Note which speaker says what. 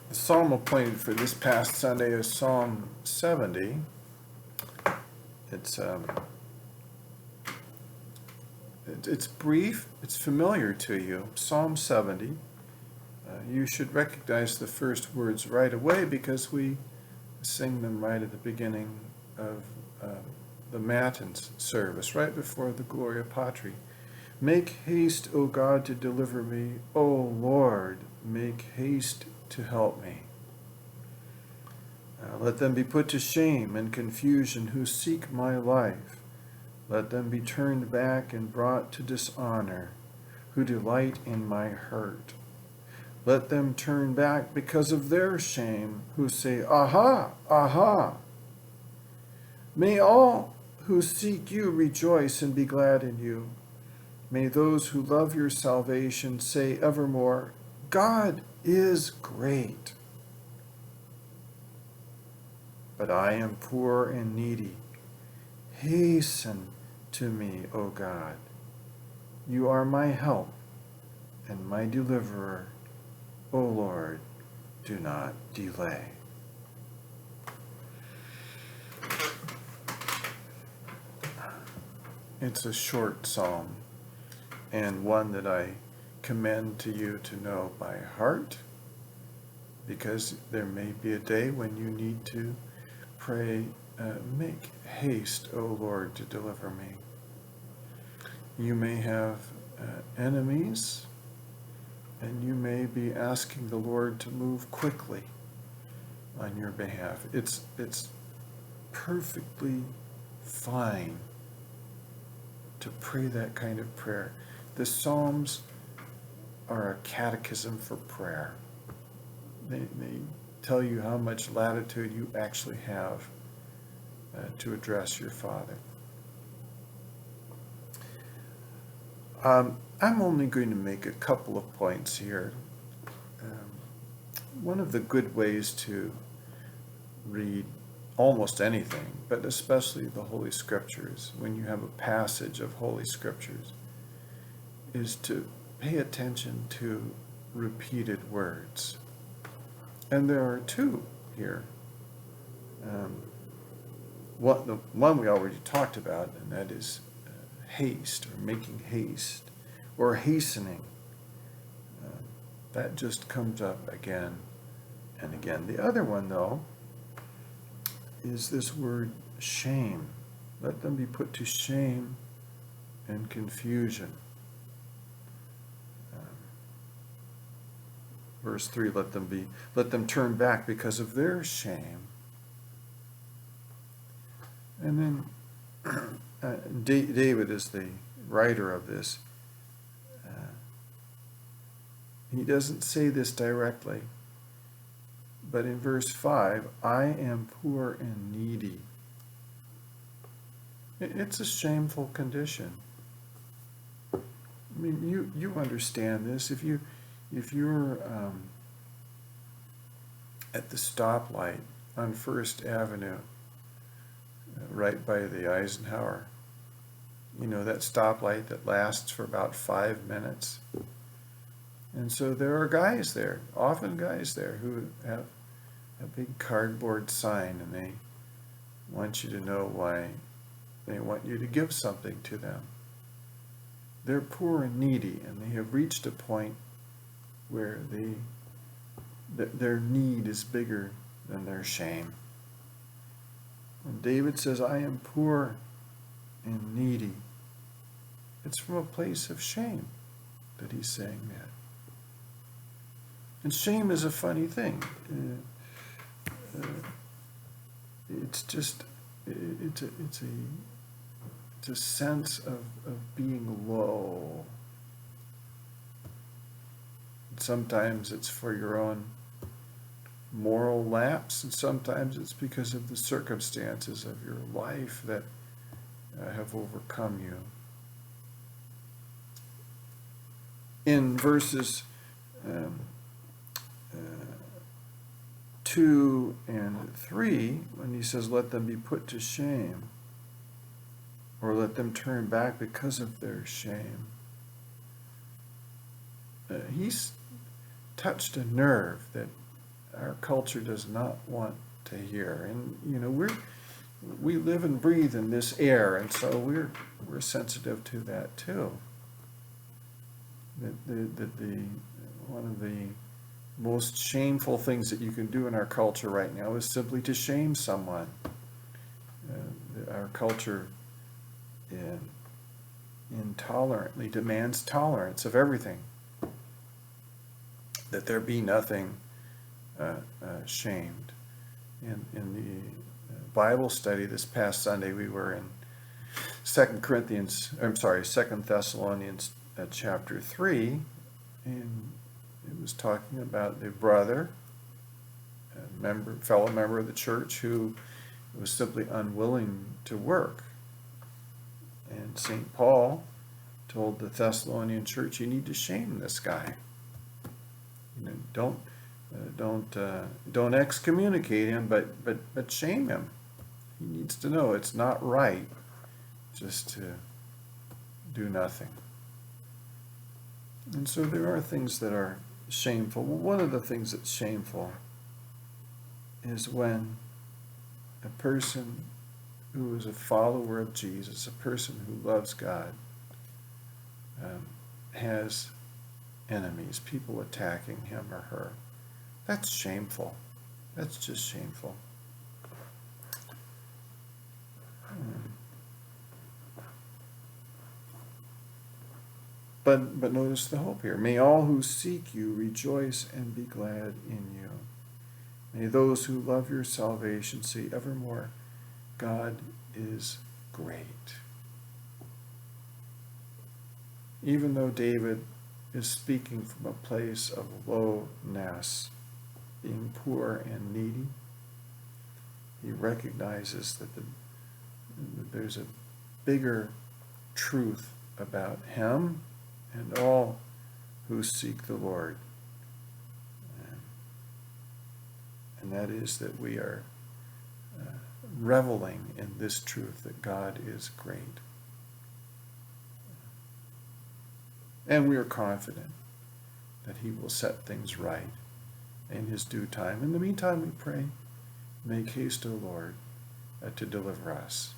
Speaker 1: The psalm appointed for this past Sunday is Psalm 70. It's it's brief, it's familiar to you. Psalm 70. You should recognize the first words right away because we sing them right at the beginning of the Matins service, right before the Gloria Patri. Make haste, O God, to deliver me. O Lord, make haste to help me. Let them be put to shame and confusion who seek my life. Let them be turned back and brought to dishonor who delight in my hurt. Let them turn back because of their shame who say, Aha, aha. May all who seek you rejoice and be glad in you. May those who love your salvation say evermore, God is great. But I am poor and needy. Hasten to me, O God. You are my help and my deliverer. O Lord, do not delay. It's a short psalm and one that I commend to you to know by heart, because there may be a day when you need to pray, make haste, O Lord, to deliver me. You may have enemies, and you may be asking the Lord to move quickly on your behalf. It's perfectly fine to pray that kind of prayer. The Psalms are a catechism for prayer. They tell you how much latitude you actually have to address your Father. I'm only going to make a couple of points here. One of the good ways to read almost anything, but especially the Holy Scriptures, when you have a passage of Holy Scriptures, is to pay attention to repeated words. And there are two here. The one we already talked about, and that is haste, or making haste, or hastening. That just comes up again and again. The other one, though, is this word shame. Let them be put to shame and confusion. Verse 3, let them turn back because of their shame. And then David is the writer of this. He doesn't say this directly, but in verse 5, I am poor and needy. It's a shameful condition. I mean, you understand this. If you're at the stoplight on First Avenue, right by the Eisenhower, you know, that stoplight that lasts for about 5 minutes. And so there are guys there, often guys there, who have a big cardboard sign, and they want you to know why they want you to give something to them. They're poor and needy, and they have reached a point where their need is bigger than their shame. And David says, I am poor and needy. It's from a place of shame that he's saying that. And shame is a funny thing. It's just, it's a sense of being low. Sometimes it's for your own moral lapse, and sometimes it's because of the circumstances of your life that have overcome you. In verses 2 and 3, when he says, let them be put to shame, or let them turn back because of their shame, he's touched a nerve that our culture does not want to hear. And we live and breathe in this air, and so we're sensitive to that too. The one of the most shameful things that you can do in our culture right now is simply to shame someone. Our culture intolerantly demands tolerance of everything, that there be nothing shamed. In the Bible study this past Sunday, we were in 2 Thessalonians chapter 3, and it was talking about the brother, fellow member of the church, who was simply unwilling to work. And St. Paul told the Thessalonian church, you need to shame this guy. Don't excommunicate him, but shame him. He needs to know it's not right just to do nothing. And so there are things that are shameful. Well, one of the things that's shameful is when a person who is a follower of Jesus, a person who loves God, has enemies, people attacking him or her. That's shameful. That's just shameful. But notice the hope here. May all who seek you rejoice and be glad in you. May those who love your salvation say evermore, God is great. Even though David is speaking from a place of lowness, being poor and needy, he recognizes that there's a bigger truth about him and all who seek the Lord. And that is that we are reveling in this truth that God is great. And we are confident that he will set things right in his due time. In the meantime, we pray, make haste, O Lord, to deliver us.